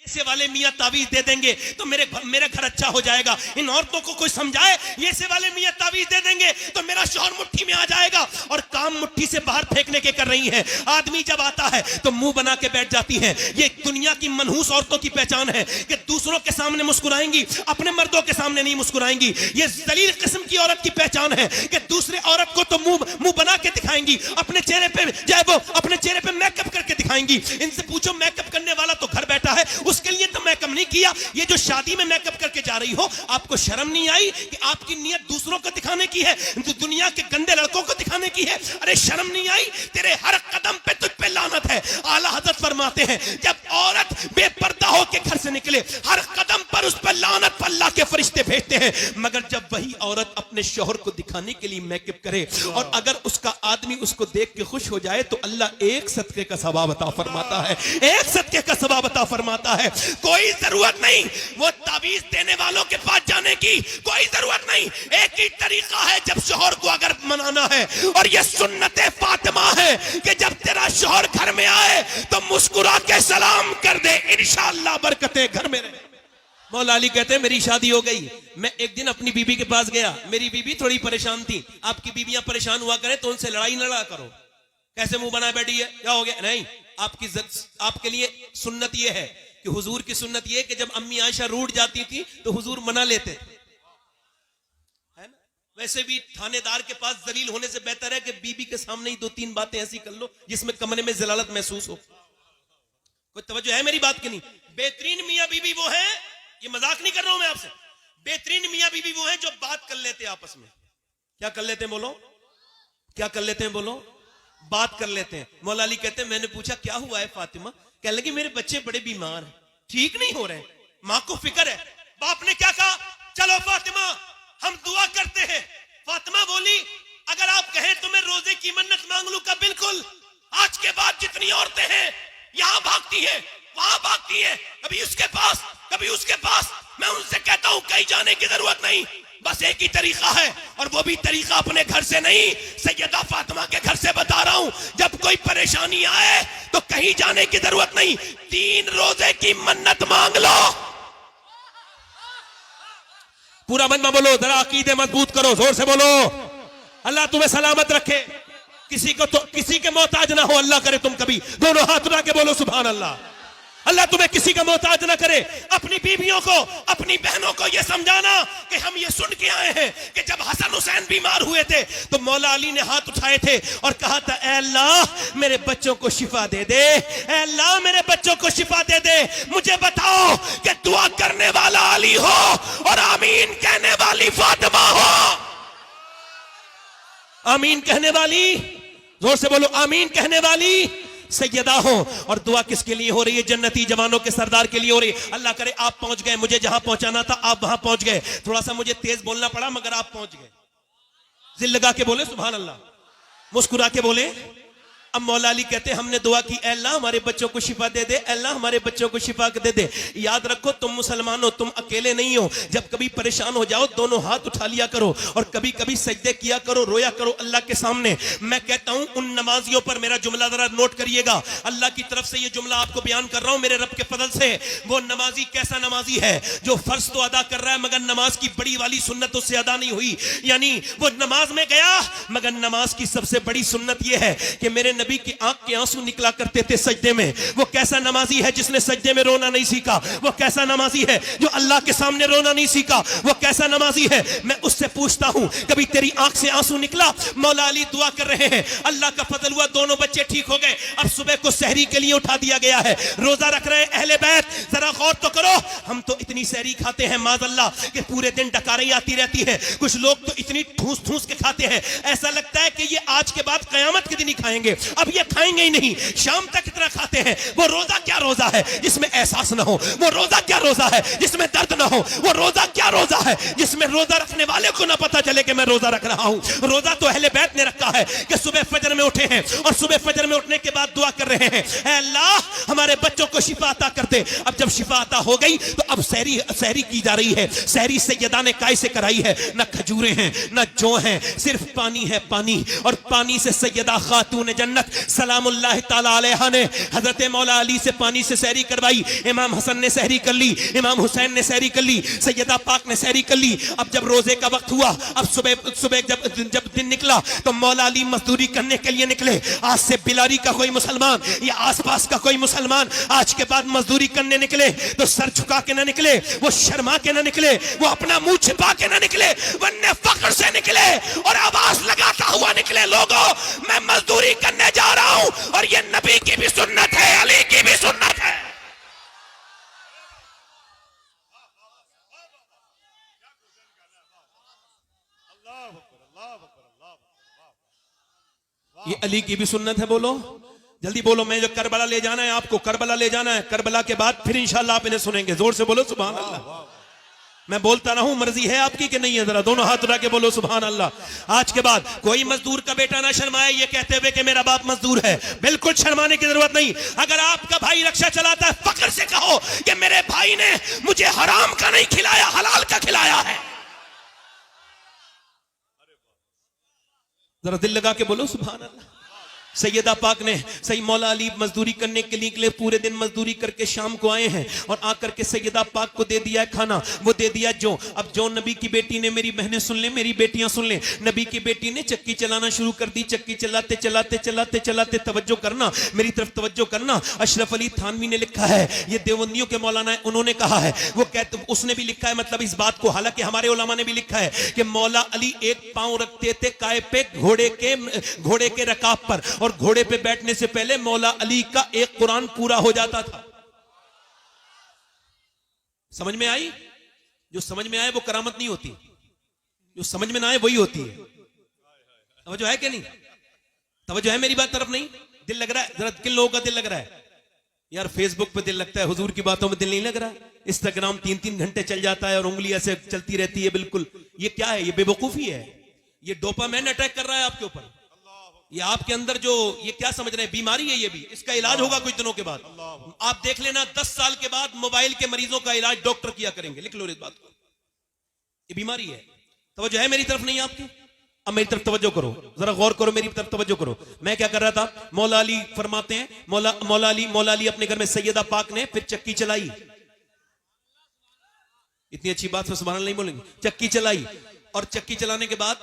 ऐसे वाले मियाँ तावीज दे देंगे तो मेरा घर अच्छा हो जाएगा। इन औरतों को कोई समझाए, ये से वाले मियाँ तावीज दे देंगे तो मेरा शौहर मुट्ठी में आ जाएगा, और काम मुट्ठी से बाहर फेंकने के कर रही हैं। आदमी जब आता है तो मुंह बना के बैठ जाती हैं। ये दुनिया की मनहूस औरतों की पहचान है कि दूसरों के सामने मुस्कुराएंगी, अपने मर्दों के सामने नहीं मुस्कुराएंगी। ये जलील किस्म की औरत की पहचान है कि दूसरे औरत को तो मुंह बना के दिखाएंगी, अपने चेहरे पे चाहे वो अपने चेहरे पे मेकअप करके दिखाएंगी। इनसे पूछो मेकअप करने वाला तो घर बैठा है, उसके लिए तो मेकअप नहीं किया। ये जो शादी में मेकअप करके जा रही हो, आपको शर्म नहीं आई कि आपकी नियत दूसरों को दिखाने की है, तो दुनिया के गंदे लड़कों को दिखाने की है? अरे शर्म नहीं आई? तेरे हर कदम पे तुझ पे लानत है। आला हज़रत फरमाते हैं जब औरत बेपर्दा होकर घर से निकले, हर कदम पर उस पर लानत अल्लाह के फरिश्ते भेजते हैं। मगर जब वही औरत अपने शौहर को दिखाने के लिए मेकअप करे और अगर उसका आदमी उसको देख के खुश हो जाए तो अल्लाह एक सदके का सवाब अता फरमाता है, एक सदके का सवाब अता फरमाता है। कोई जरूरत नहीं वो तावीज देने वालों के पास जाने की, कोई जरूरत नहीं। एक ही तरीका है जब शौहर को अगर मनाना है, और ये सुन्नते फातिमा है कि जब तेरा शौहर घर में आए तो मुस्कुरा के सलाम कर दे, इंशाअल्लाह बरकतें घर में रहे। मौला अली कहते हैं मेरी शादी हो गई, मैं एक दिन अपनी बीबी के पास गया, मेरी बीबी थोड़ी परेशान थी। आपकी बीबियां परेशान हुआ करें तो उनसे लड़ाई न लड़ा करो। कैसे मुंह बनाए बैठी है, क्या हो गया? नहीं, आपके लिए सुन्नत यह है कि हुजूर की सुन्नत यह कि जब अम्मी आयशा रूठ जाती थी तो हुजूर मना लेते थे, है ना? वैसे भी थानेदार के पास जलील होने से बेहतर है कि बीबी के सामने ही दो तीन बातें ऐसी कर लो जिसमें कमरे में जलालत महसूस हो। कोई तवज्जो है मेरी बात की नहीं? बेहतरीन मियाँ बीबी वो है, ये मजाक नहीं कर रहा हूं मैं आपसे, बेहतरीन मियाँ बीबी वो है जो बात कर लेते आपस में। क्या कर लेते हैं बोलो? क्या कर लेते हैं बोलो? बात कर लेते हैं। मौला अली कहते हैं मैंने पूछा क्या हुआ है फातिमा? कह लगी मेरे बच्चे बड़े बीमार हैं, ठीक नहीं हो रहे, मां को फिक्र है। बाप ने क्या कहा? चलो फातिमा हम दुआ करते हैं। फातिमा बोली अगर आप कहें तो मैं रोजे की मन्नत मांग लूं का? बिल्कुल। आज के बाद जितनी औरतें हैं यहां भागती हैं, वहां भागती हैं, कभी उसके पास कभी उसके पास, मैं उनसे कहता हूं कहीं जाने की जरूरत नहीं, बस एक ही तरीका है, और वो भी तरीका अपने घर से नहीं, सैयदा फातिमा के घर से बता रहा हूं। जब कोई परेशानी आए तो कहीं जाने की जरूरत नहीं, 3 रोजे की मन्नत मांग लो। पूरा मन में बोलो, जरा अकीदे मजबूत करो, जोर से बोलो। अल्लाह तुम्हें सलामत रखे, किसी के मोहताज ना हो, अल्लाह करे तुम कभी दोनों हाथ उठा के बोलो सुभान अल्लाह। अल्लाह तुम्हें किसी का मोहताज ना करे। अपनी बीवियों को, अपनी बहनों को यह समझाना कि हम ये सुन के आए हैं कि जब हसन हुसैन बीमार हुए थे तो मौला अली ने हाथ उठाए थे और कहा था ऐ अल्लाह मेरे बच्चों को शिफा दे दे, ऐ अल्लाह मेरे बच्चों को शिफा दे दे। मुझे बताओ कि दुआ करने वाला अली हो और आमीन कहने वाली फातिमा हो। आमीन कहने वाली, जोर से बोलो, आमीन कहने वाली सैयदा हो। और दुआ किसके लिए हो रही है? जन्नती जवानों के सरदार के लिए हो रही है। अल्लाह करे आप पहुंच गए, मुझे जहां पहुंचाना था आप वहां पहुंच गए। थोड़ा सा मुझे तेज बोलना पड़ा मगर आप पहुंच गए। दिल लगा के बोले सुभान अल्लाह, मुस्कुरा के बोले। अब मौला अली कहते हमने दुआ की ऐ अल्लाह हमारे बच्चों को शिफा दे दे, ऐ अल्लाह हमारे बच्चों को शिफा दे दे। याद रखो तुम मुसलमान हो, तुम अकेले नहीं हो। जब कभी परेशान हो जाओ दोनों हाथ उठा लिया करो और कभी कभी सजदे किया करो, रोया करो अल्लाह के सामने। मैं कहता हूं उन नमाजियों पर मेरा जुमला जरा नोट करिएगा, अल्लाह की तरफ से ये जुमला आपको बयान कर रहा हूं मेरे रब के फजल से। वो नमाजी कैसा नमाजी है जो फर्ज तो अदा कर रहा है मगर नमाज की बड़ी वाली सुन्नत उससे अदा नहीं हुई। यानी वो नमाज में गया मगर नमाज की सबसे बड़ी सुन्नत ये है कि मेरे नबी की आंख के आंसू निकला करते थे सजदे में। वो कैसा नमाजी है जिसने सजदे में रोना नहीं सीखा? वो कैसा नमाजी है जो अल्लाह के सामने रोना नहीं सीखा? वो कैसा नमाजी है? मैं उससे पूछता हूं कभी तेरी आंख से आंसू निकला? मौला अली दुआ कर रहे हैं, अल्लाह का फजल हुआ दोनों बच्चे ठीक हो गए। अब सुबह को सहरी के लिए उठा दिया गया है, रोजा रख रहे हैं अहले बैत। जरा गौर तो करो, हम तो इतनी सहरी खाते हैं माज़अल्लाह कि पूरे दिन डकारें आती रहती है। कुछ लोग तो इतनी ठूस ठूस के खाते हैं ऐसा लगता है कि ये आज के बाद कयामत के दिन ही खाएंगे, अब ये खाएंगे ही नहीं, शाम तक इतना खाते हैं। वो रोजा क्या रोजा है जिसमें एहसास ना हो? वो रोजा क्या रोजा है जिसमें दर्द ना हो? वो रोजा क्या रोजा है जिसमें रोजा रखने वाले को ना पता चले कि मैं रोजा रख रहा हूं? रोजा तो अहले बैत ने रखा है कि सुबह फजर में उठे हैं और सुबह फजर में उठने के बाद दुआ कर रहे हैं ऐ अल्लाह हमारे बच्चों को शिफा अता कर दे। अब जब शिफा अता हो गई तो अब सहरी की जा रही है। सहरी सैयदा ने काय से कराई है? न खजूरें हैं न जौ हैं, सिर्फ पानी है पानी, और पानी से सैयदा खातून जन्नत सुन्नत सलामुल्लाह ताला अलैहा ने हजरत मौला अली से पानी से सहरी करवाई। इमाम हसन ने सहरी कर ली, इमाम हुसैन ने सहरी कर ली, सैयदा पाक ने सहरी कर ली। अब जब रोजे का वक्त हुआ, अब सुबह जब दिन निकला तो मौला अली मजदूरी करने के लिए निकले। आज से बिलारी का कोई मुसलमान या आसपास का कोई मुसलमान आज के बाद मजदूरी करने निकले तो सर झुका के ना निकले, वो शर्मा के ना निकले, वो अपना मुंह छिपा के ना निकले, वरना फख्र से निकले और आवाज लगाता हुआ निकले, लोगों मैं मजदूरी करने जा रहा हूं और ये नबी की भी सुन्नत है, अली की भी सुन्नत है। ये अली की भी सुन्नत है। बोलो जल्दी बोलो, मैं जो करबला ले जाना है आपको, करबला ले जाना है। करबला के बाद फिर इंशाल्लाह आप इन्हें सुनेंगे। जोर से बोलो सुभान अल्लाह। मैं बोलता रहूं, मर्जी है आपकी कि नहीं है? जरा दोनों हाथ उठा के बोलो सुभान अल्लाह। आज के बाद कोई मजदूर का बेटा ना शर्माए ये कहते हुए कि मेरा बाप मजदूर है। बिल्कुल शर्माने की जरूरत नहीं। अगर आपका भाई रिक्शा चलाता है, फख्र से कहो कि मेरे भाई ने मुझे हराम का नहीं खिलाया, हलाल का खिलाया है। जरा दिल लगा के बोलो सुभान अल्लाह। सैयदा पाक ने सही मौला अली मजदूरी करने के लिए पूरे दिन मजदूरी करके शाम को आए हैं और आकर के सैयदा पाक को दे दिया है खाना, वो दे दिया जो। अब जो नबी की बेटी ने, मेरी बहनें सुन ले, मेरी बेटियां सुन ले, नबी की बेटी ने चक्की चलाना शुरू कर दी। चक्की चलाते चलाते चलाते चलाते, तवज्जो करना, मेरी तरफ तवज्जो करना। अशरफ अली थानवी ने लिखा है, ये देवबंदियों के मौलाना है, उन्होंने कहा है, वो कहते, उसने भी लिखा है मतलब इस बात को, हालांकि हमारे उलमा ने भी लिखा है कि मौला अली एक पांव रखते थे काय पे घोड़े के रकाब पर, और घोड़े पे बैठने से पहले मौला अली का एक कुरान पूरा हो जाता था। समझ में आई? जो समझ में आए वो करामत नहीं होती, जो समझ में ना आए वही होती है। तवज्जो है कि नहीं? तवज्जो है मेरी बात तरफ? नहीं दिल लग रहा है? जरा किन लोगों का दिल लग रहा है यार? फेसबुक पे दिल लगता है, हुजूर की बातों में दिल नहीं लग रहा। इंस्टाग्राम 3-3 घंटे चल जाता है और उंगली ऐसे चलती रहती है। बिल्कुल ये क्या है? ये बेवकूफी है। ये डोपामाइन अटैक कर रहा है आपके ऊपर। ये आपके अंदर जो ये क्या समझ रहे हैं, बीमारी है ये भी। इसका इलाज होगा कुछ दिनों के बाद। आप देख लेना 10 साल के बाद मोबाइल के मरीजों का इलाज डॉक्टर किया करेंगे। लिख लो इस बात को, ये बीमारी है। तवज्जो है मेरी तरफ? नहीं आपकी? अब मेरी तरफ तवज्जो करो, जरा गौर करो, मेरी तरफ तवज्जो करो। मैं क्या कर रहा था? मौला अली फरमाते हैं, मौला अली अपने घर में सैयदा पाक ने फिर चक्की चलाई। इतनी अच्छी बात सुभान अल्लाह नहीं बोलेंगे। चक्की चलाई और चक्की चलाने के बाद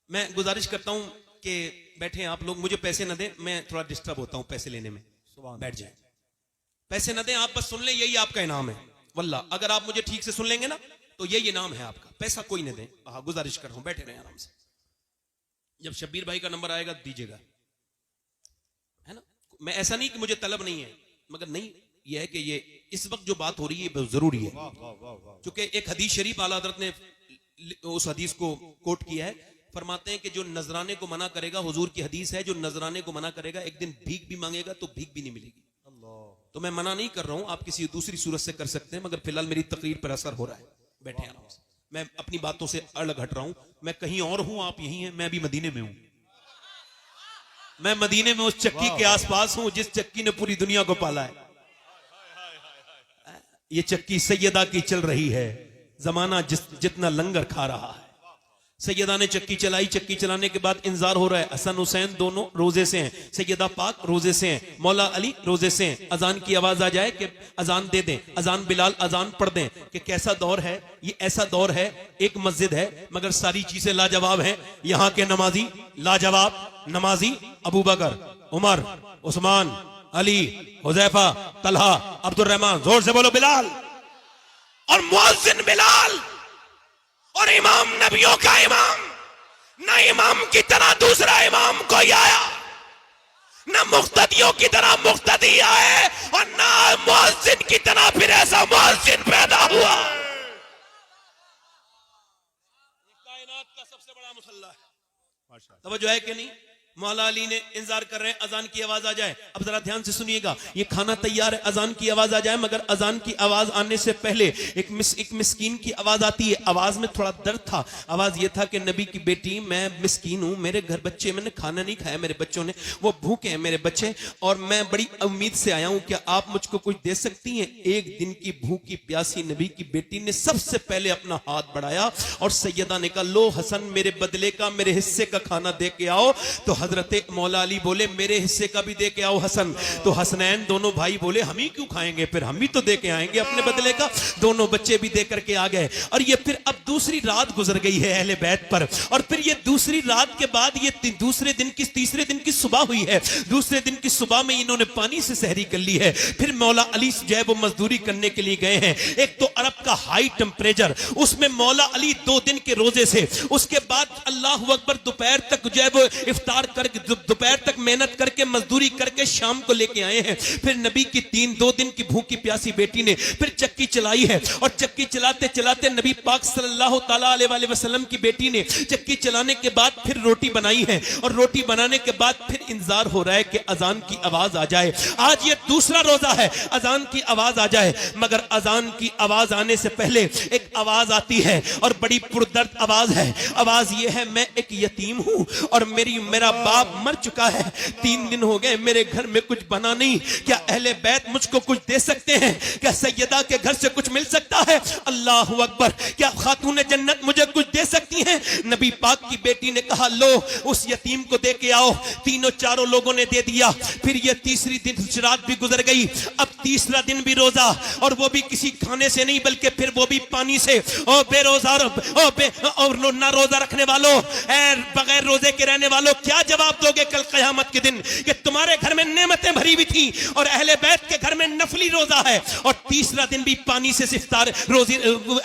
मैं गुजारिश करता हूं कि बैठे आप लोग, मुझे पैसे न दें, मैं थोड़ा डिस्टर्ब होता हूं पैसे लेने में। बैठ जाए, पैसे न दें, आप बस सुन लें, यही आपका इनाम है। वल्लाह अगर आप मुझे ठीक से सुन लेंगे ना तो यही इनाम है आपका। पैसा कोई न दें। हाँ गुजारिश कर रहा हूं, बैठे रहे आराम से। जब शब्बीर भाई का नंबर आएगा दीजिएगा, है ना? मैं ऐसा नहीं कि मुझे तलब नहीं है, मगर नहीं यह है कि ये इस वक्त जो बात हो रही है बहुत जरूरी है। क्योंकि एक हदीस शरीफ आला हज़रत ने उस हदीस को कोट किया है। फरमाते हैं कि जो नजराने को मना करेगा, हुजूर की हदीस है, जो नजराने को मना करेगा एक दिन भीख भी मांगेगा तो भीख भी नहीं मिलेगी। तो मैं मना नहीं कर रहा हूं, आप किसी दूसरी सूरत से कर सकते हैं, मगर फिलहाल मेरी तकरीर पर असर हो रहा है। बैठे आराम से, मैं अपनी बातों से अलग हट रहा हूं। मैं कहीं और हूं, आप यहीं हैं। मैं अभी मदीने में हूं। मैं मदीने में उस चक्की के आसपास हूं जिस चक्की ने पूरी दुनिया को पाला है। ये चक्की सैयदा की चल रही है। जमाना जितना लंगर खा रहा है। सैयदा ने चक्की चलाई। चक्की चलाने के बाद इंतजार हो रहा है। हसन हुसैन दोनों रोजे से हैं, सैयदा पाक रोजे से हैं, मौला अली रोजे से हैं। अजान की आवाज आ जाए कि अजान दे दें, अजान बिलाल अजान पढ़ दें। कि कैसा दौर है ये? ऐसा दौर है, एक मस्जिद है मगर सारी चीजें लाजवाब हैं। यहाँ के नमाजी लाजवाब नमाजी, अबू बकर, उमर, उस्मान, अली, हुजैफा, तलहा, अब्दुल रहमान। जोर से बोलो बिलाल। और मुअज्जिन बिलाल और इमाम नबियों का इमाम। ना इमाम की तरह दूसरा इमाम कोई आया, ना मुक्तदियों की तरह मुक्तदी आए, और ना मुअज्जिन की तरह फिर ऐसा मुअज्जिन पैदा हुआ। कायनात का सबसे बड़ा मुसल्ला है। तवज्जो है कि नहीं? मौला अली ने इंतजार कर रहे हैं अजान की आवाज आ जाए। अब जरा ध्यान से सुनिएगा, ये खाना तैयार है, अजान की आवाज आ जाए, मगर अजान की आवाज आने से पहले एक मिस्कीन की आवाज आती है। आवाज में थोड़ा दर्द था। आवाज ये था कि नबी की बेटी, मैं मिस्कीन हूं, मेरे घर बच्चे, मैंने खाना नहीं खाया, मेरे बच्चों ने, वो भूखे हैं मेरे बच्चे, और मैं बड़ी उम्मीद से आया हूं, क्या आप मुझको कुछ दे सकती हैं? एक दिन की भूखी प्यासी नबी की बेटी ने सबसे पहले अपना हाथ बढ़ाया और सैयदा ने कहा, लो हसन मेरे बदले का, मेरे हिस्से का खाना दे के आओ। तो हजरत मौला अली बोले मेरे हिस्से का भी दे के आओ हसन। तो हसनैन दोनों भाई बोले हम ही क्यों खाएंगे, फिर हम भी तो दे के आएंगे अपने बदले का। दोनों बच्चे भी दे करके आ गए। और ये फिर अब दूसरी रात गुजर गई है अहले बैत पर। और फिर ये दूसरी रात के बाद ये तीसरे दिन की सुबह हुई है। दूसरे दिन की सुबह में इन्होंने पानी से सहरी कर ली है। फिर मौला अली जो है वो मजदूरी करने के लिए गए हैं। एक तो अरब का हाई टेम्परेचर, उसमें मौला अली 2 दिन के रोजे से, उसके बाद अल्लाह अकबर दोपहर तक जो है वो इफ्तार करके दोपहर तक मेहनत करके मजदूरी करके शाम को लेके आए हैं। फिर नबी की 2 दिन की भूखी प्यासी बेटी ने फिर चक्की चलाई है। और चक्की चलाते चलाते नबी पाक सल्लल्लाहु तआला अलैहि वसल्लम की बेटी ने चक्की चलाने के बाद फिर रोटी बनाई है। और रोटी बनाने के बाद फिर इंतजार हो रहा है कि अजान की आवाज आ जाए। आज ये दूसरा रोजा है, अजान की आवाज आ जाए। मगर अजान की आवाज आने से पहले एक आवाज आती है और बड़ी पुरदर्द आवाज है। आवाज ये है, मैं एक यतीम हूं और मेरा बाप मर चुका है। 3 दिन हो गए, मेरे घर में कुछ बना नहीं। क्या अहले बैत मुझको कुछ दे सकते हैं? क्या सैयदा के घर से कुछ मिल सकता है? अल्लाह अकबर, क्या खातून जन्नत मुझे कुछ दे सकती हैं? नबी पाक की बेटी ने कहा लो उस यतीम को दे के आओ। तीनों चारों लोगों ने दे दिया। फिर ये तीसरी दिन रात भी गुजर गई। अब तीसरा दिन भी रोजा, और वो भी किसी खाने से नहीं बल्कि फिर वो भी पानी से। ओ बेरोजार और ना रोजा रखने वालों, बगैर रोजे के रहने वालों, क्या जवाब दोगे कल क़यामत के दिन कि तुम्हारे घर में नेमतें भरी हुई थी और अहले बैत के घर में नफली रोजा है। और तीसरा दिन भी पानी से इफ्तार रोजी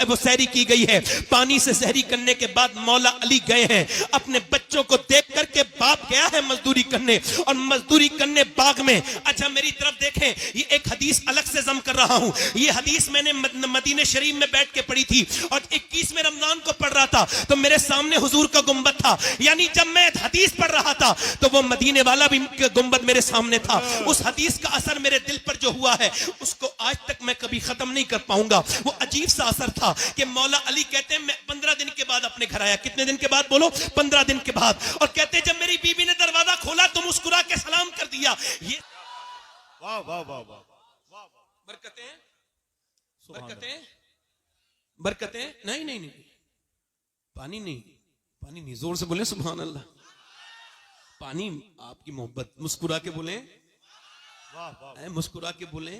वो सहरी की गई है। पानी से सहरी करने के बाद मौला अली गए हैं अपने बच्चों को देख करके। बाप गया है मजदूरी करने और मजदूरी करने बाग में। अच्छा मेरी तरफ देखें, ये एक हदीस अलग से जम कर रहा हूं। ये हदीस मैंने मदीने शरीफ में बैठ के पढ़ी थी और 21वें रमजान को पढ़ रहा था तो मेरे सामने हुजूर का गुंबद था। यानी जब मैं हदीस पढ़ रहा था तो वो मदीने वाला भी गुंबद मेरे सामने था। उस हदीस का असर मेरे दिल पर जो हुआ है उसको आज तक मैं कभी खत्म नहीं कर पाऊंगा। वो अजीब सा असर था कि मौला अली कहते हैं मैं 15 दिन के बाद अपने घर आया। कितने दिन के बाद बोलो? 15 दिन के बाद। और कहते जब मेरी बीबी ने दरवाजा खोला तो मुस्कुरा के सलाम कर दिया। ये वाह वाह वाह वाह, बरकतें बरकतें बरकतें। नहीं नहीं नहीं, पानी नहीं, पानी नहीं, जोर से बोले सुभान अल्लाह। पानी आपकी मोहब्बत। मुस्कुरा के बोले, वाह वाह, मुस्कुरा के बोले।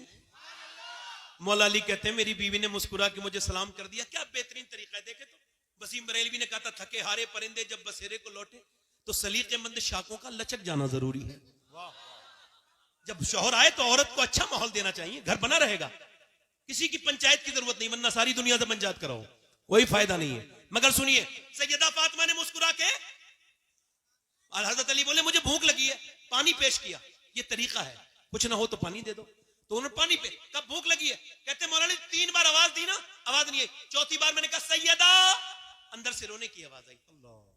मौला अली कहते हैं मेरी बीवी ने मुस्कुरा के मुझे सलाम कर दिया। क्या बेहतरीन तरीका है। देखे तो वसीम बरेलवी ने कहा था थके हारे परिंदे जब बसेरे को लौटे, तो सलीकेमंद शाखों का लचक जाना जरूरी है। जब शौहर आए तो औरत को अच्छा माहौल देना चाहिए, घर बना रहेगा। किसी की पंचायत की जरूरत नहीं, वरना सारी दुनिया से पंचायत कराओ, कोई फायदा नहीं है। मगर सुनिए, सैयदा फातिमा ने मुस्कुरा के, और हजरत अली बोले मुझे भूख लगी है, पानी पेश किया। ये तरीका है, कुछ ना हो तो पानी दे दो। तो उन्होंने पानी पे, कब भूख लगी है? कहते मौलाना 3 बार आवाज दी ना, आवाज नहीं आई। चौथी बार मैंने कहा सैयदा, अंदर से रोने की आवाज आई।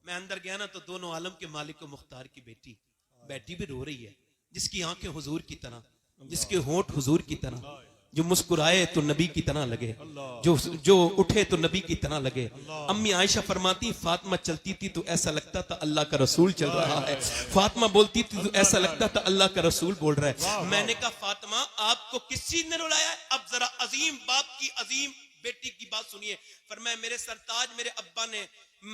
मैं अंदर गया ना तो दोनों आलम के मालिक मुख्तार की बेटी बैठी भी रो रही है, जिसकी आंखें हुजूर की तरह, जिसके होंठ हुजूर की तरह, जो मुस्कुराए तो नबी की तरह लगे, जो उठे तो नबी की तरह लगे। अम्मी आयशा फरमाती फातिमा चलती थी तो ऐसा लगता था अल्लाह का रसूल चल रहा है। फातिमा बोलती थी तो ऐसा लगता था अल्लाह का रसूल बोल रहा है। मैंने कहा फातिमा आपको किस चीज ने रुलाया है? अब जरा अजीम बाप की अजीम बेटी की बात सुनिए। फरमाया मेरे सरताज मेरे अब्बा ने,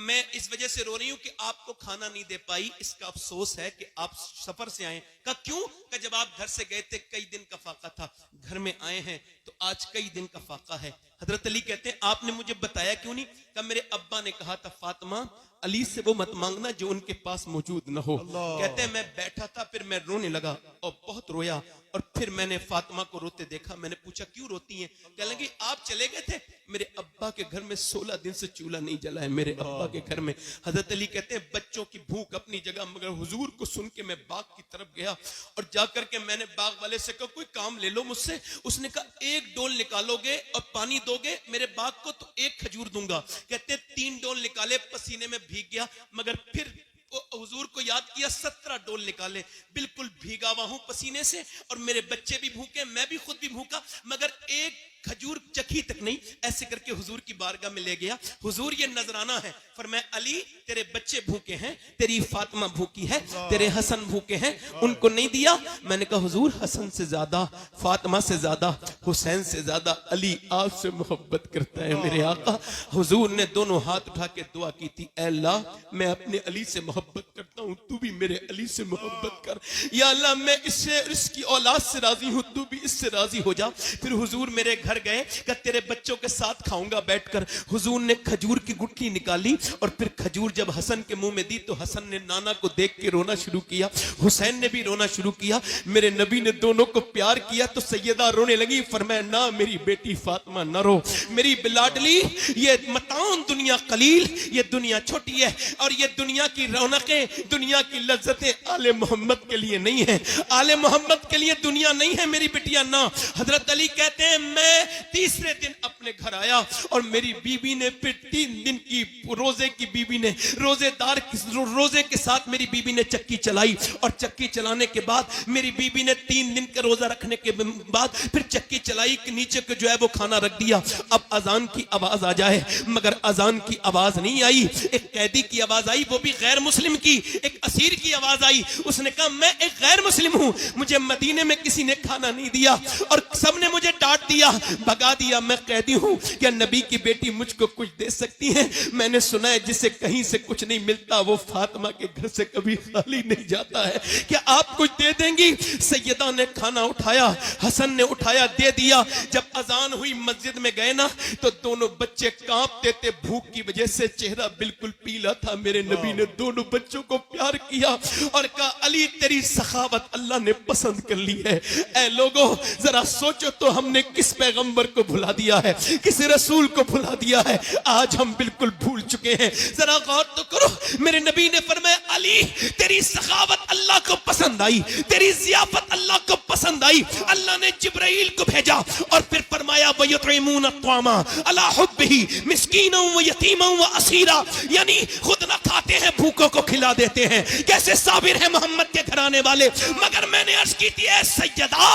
मैं इस वजह से रो रही हूं कि आपको खाना नहीं दे पाई, इसका अफसोस है कि आप सफर से आए। कहा क्यों? कि जब आप घर से गए थे कई दिन का फाका था, घर में आए हैं तो आज कई दिन का फाका है। हजरत अली कहते हैं आपने मुझे बताया क्यों नहीं? कहा मेरे अब्बा ने कहा था फातिमा अली से वो मत मांगना जो उनके पास मौजूद न हो। कहते हैं मैं बैठा था, फिर मैं रोने लगा और बहुत रोया, और फिर मैंने फातिमा को रोते देखा। मैंने पूछा क्यों रोती हैं? कहने लगी आप चले गए थे, मेरे अब्बा के घर में 16 दिन से चूल्हा नहीं जला है मेरे अब्बा के घर में। हजरत अली कहते हैं बच्चों की भूख अपनी जगह, मगर हुजूर को सुन के मैं बाग की तरफ गया और जाकर के मैंने बाग वाले से कहा कोई काम ले लो मुझसे। उसने कहा 1 डोल निकालोगे और पानी दोगे मेरे बाग को तो 1 खजूर दूंगा। कहते 3 डोल निकाले, पसीने में भीग गया, मगर फिर हुजूर को याद किया, 17 डोल निकाले, बिल्कुल भीगा हुआ हूं पसीने से और मेरे बच्चे भी भूखे, मैं भी खुद भी भूखा, मगर 1 खजूर चखी तक नहीं, ऐसे करके हुजूर की बारगाह में ले गया। हुजूर ये नजराना है, फरमाया अली तेरे बच्चे भूखे हैं, तेरी फातिमा भूखी है, तेरे हसन भूखे हैं, उनको नहीं दिया। मैंने कहा हुजूर हसन से ज्यादा, फातिमा से ज्यादा, हुसैन से ज्यादा अली आपसे मोहब्बत करता है मेरे आका। हुजूर ने दोनों हाथ उठा के दुआ की थी, ऐ अल्लाह मैं अपने अली से मोहब्बत करता हूं, तू भी मेरे अली से मोहब्बत कर। या अल्लाह मैं इसकी औलाद से राजी हूं, तू भी इससे राजी हो जा। फिर हुजूर मेरे घर गए, कि तेरे बच्चों के साथ खाऊंगा बैठकर। हुजूर ने खजूर की गुठली निकाली और फिर खजूर जब हसन के मुंह में दी तो हसन ने नाना को देख के रोना शुरू किया, हुसैन ने भी रोना शुरू किया। मेरे नबी ने दोनों को प्यार किया तो सैयदा रोने लगी, फरमाया ना मेरी बेटी फातिमा न रो, मेरी बिलाडली, ये मताउन दुनिया कलील, ये दुनिया छोटी है और ये दुनिया की रौनकें, दुनिया की लज्जतें आले मोहम्मद के लिए नहीं है, आले मोहम्मद के लिए दुनिया नहीं है मेरी बिटिया ना। हजरत अली कहते हैं मैं तीसरे दिन अपने घर आया और मेरी बीबी ने फिर 3 दिन की रोजे की बीबी ने रोजे के साथ मेरी बीबी ने चक्की चलाई और चक्की चलाने के बाद मेरी बीबी ने 3 दिन का रोजा रखने के बाद फिर चक्की चलाई कि नीचे को जो है वो खाना रख दिया। अब अजान की आवाज आ जाए, मगर अजान की आवाज नहीं आई, एक कैदी की आवाज आई, वो भी गैर मुस्लिम की, एक असीर की आवाज आई। उसने कहा मैं एक गैर मुस्लिम हूं, मुझे मदीने में किसी ने खाना नहीं दिया और सबने मुझे डांट दिया, भगा दिया, मैं कैदी हूं, क्या नबी की बेटी मुझको कुछ दे सकती है? मैंने सुना है जिसे कहीं से कुछ नहीं मिलता वो फातिमा के घर से कभी खाली नहीं जाता है, क्या आप कुछ दे देंगी? सैयदा ने खाना उठाया, हसन ने उठाया, दे दिया। जब अजान हुई मस्जिद में गए ना तो दोनों बच्चे कांपते थे भूख की वजह से, चेहरा बिल्कुल पीला था। मेरे नबी ने दोनों बच्चों को प्यार किया और कहा अली तेरी सखावत अल्लाह ने पसंद कर ली है। ऐ लोगों जरा सोचो तो हमने किस पैगंबर को भुला दिया है, किस रसूल को भुला दिया है, आज हम बिल्कुल भूल चुके हैं। जरा गौर तो करो, मेरे नबी ने फरमाया अली तेरी सखावत अल्लाह को पसंद आई, तेरी जियाफत अल्लाह को पसंद आई। अल्लाह ने जिब्राइल को भेजा और फिर फरमाया वयुतइमून अत्वामा अला हुब्बिही मिस्कीना व यतीमा व असीरा, यानी खुद ना खाते हैं भूखों को खिला देते हैं। कैसे साबिर है मोहम्मद के घराने वाले। मगर मैंने अर्ज की थी ए सैयदा,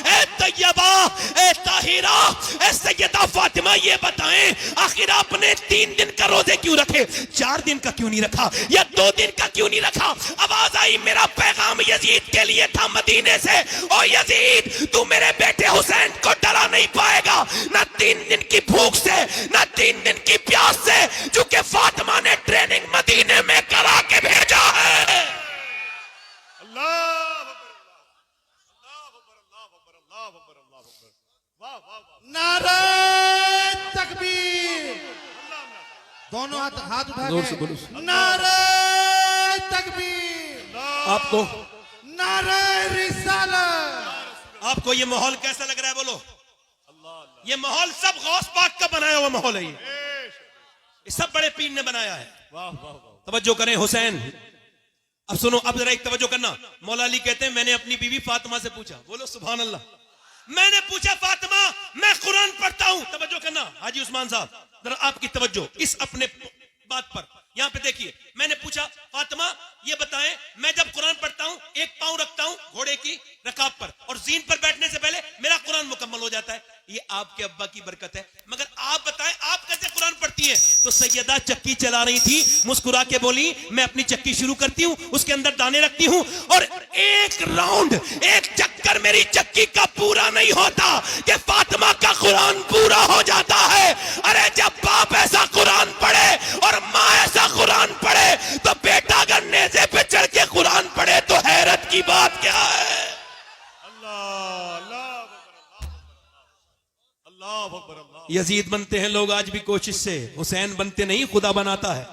ए तैयबा, ए ताहिरा, ए सैयदा फातिमा ये बताएं आखिर आपने 3 दिन का रोजे क्यों रखे, 4 दिन का क्यों नहीं रखा या 2 दिन का क्यों नहीं रखा? आवाज आई मेरा पैगाम यजीद के लिए था मदीने से, ओ यजीद तू मेरे बेटे हुसैन को डरा नहीं पाएगा, ना 3 दिन की भूख से ना 3 दिन की प्यास से, चूंकि फातिमा ने ट्रेनिंग मदीने में करा के भेजा है। नारे तकबीर, दोनों हाथ उठा के नारे तकबीर, आपको नारे रिसालत। आपको ये माहौल कैसा लग रहा है? बोलो। ये माहौल सब गौस पाक का बनाया हुआ माहौल है, ये सब बड़े पीर ने बनाया है। तवज्जो करें हुसैन, अब सुनो, अब जरा एक तवज्जो करना। मौला अली कहते हैं मैंने अपनी बीवी फातिमा से पूछा, बोलो सुभान अल्लाह, मैंने पूछा फातिमा मैं कुरान पढ़ता हूं, तवज्जो करना हाजी उस्मान साहब, जरा आपकी तवज्जो इस अपने बात पर, यहां पे देखिए। मैंने पूछा फातिमा ये बताएं मैं जब कुरान पढ़ता हूं एक पांव रखता हूं घोड़े की रकाब पर और जीन पर बैठने से पहले मेरा कुरान मुकम्मल हो जाता है, ये आपके अब्बा की बरकत है, मगर आप बताएं आप कैसे कुरान पढ़ती हैं? तो सैयदा चक्की चला रही थी, मुस्कुरा के बोली मैं अपनी चक्की शुरू करती हूं, उसके अंदर दाने रखती हूं और एक राउंड एक चक्कर मेरी चक्की का पूरा नहीं होता कि फातिमा का कुरान पूरा हो जाता है। अरे जब बाप ऐसा कुरान पढ़े और माँ ऐसा कुरान पढ़े तो बेटा अगर नेज़े पे चढ़ के कुरान पढ़े तो हैरत की बात क्या है? यजीद बनते हैं लोग आज भी कोशिश से, हुसैन बनते नहीं खुदा बनाता है।